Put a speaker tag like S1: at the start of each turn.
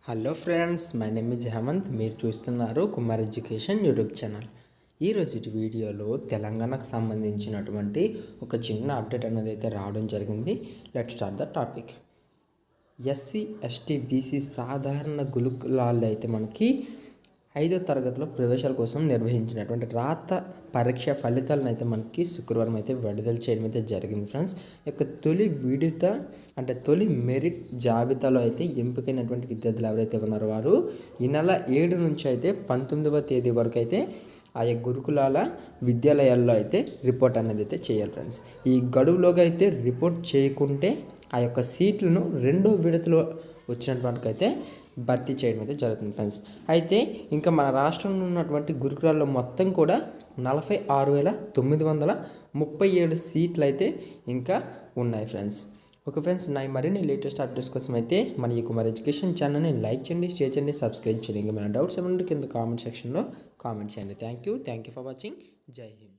S1: Hello friends, my name is Hemanth. మీరు చూస్తున్నారు Kumar education YouTube channel. ఈరోజు వీడియోలో తెలంగాణకు సంబంధించినటువంటి ఒక చిన్న అప్డేట్ అనేది అయితే రావడం జరిగింది. Let start the topic. SC ST BC సాధారణ గురుకులాల్లో అయితే మనకి 5వ తరగతిలో ప్రవేశాల కోసం నిర్వహించినటువంటి రాత పరీక్ష ఫలితాలను అయితే మనకి శుక్రవారం అయితే విడుదల చేయడం అయితే జరిగింది ఫ్రెండ్స్. తొలి విడత అంటే తొలి మెరిట్ జాబితాలో అయితే ఎంపికైనటువంటి విద్యార్థులు ఎవరైతే ఉన్నారో వారు ఈ నెల 7 నుంచి అయితే 19వ తేదీ వరకు అయితే ఆయా గురుకులాల విద్యాలయాల్లో అయితే రిపోర్ట్ అనేది అయితే చేయాలి ఫ్రెండ్స్. ఈ గడువులోగా అయితే రిపోర్ట్ చేయకుంటే ఆ యొక్క సీట్లను 2వ విడతలో వచ్చినటువంటి అయితే భర్తీ చేయడం అయితే జరుగుతుంది ఫ్రెండ్స్. అయితే ఇంకా మన రాష్ట్రంలో ఉన్నటువంటి గురుకులాల్లో మొత్తం కూడా 46,937 సీట్లు అయితే ఇంకా ఉన్నాయి ఫ్రెండ్స్. ఓకే ఫ్రెండ్స్, నా మరిన్ని లేటెస్ట్ అప్డేట్స్ కోసం అయితే మన ఈ కుమార్ ఎడ్యుకేషన్ ఛానల్ని లైక్ చేయండి, షేర్ చేయండి, సబ్స్క్రైబ్ చేయండి. మన డౌట్స్ ఏమంటే కింద కామెంట్ సెక్షన్లో కామెంట్ చేయండి. Thank you for watching. జై హింద్.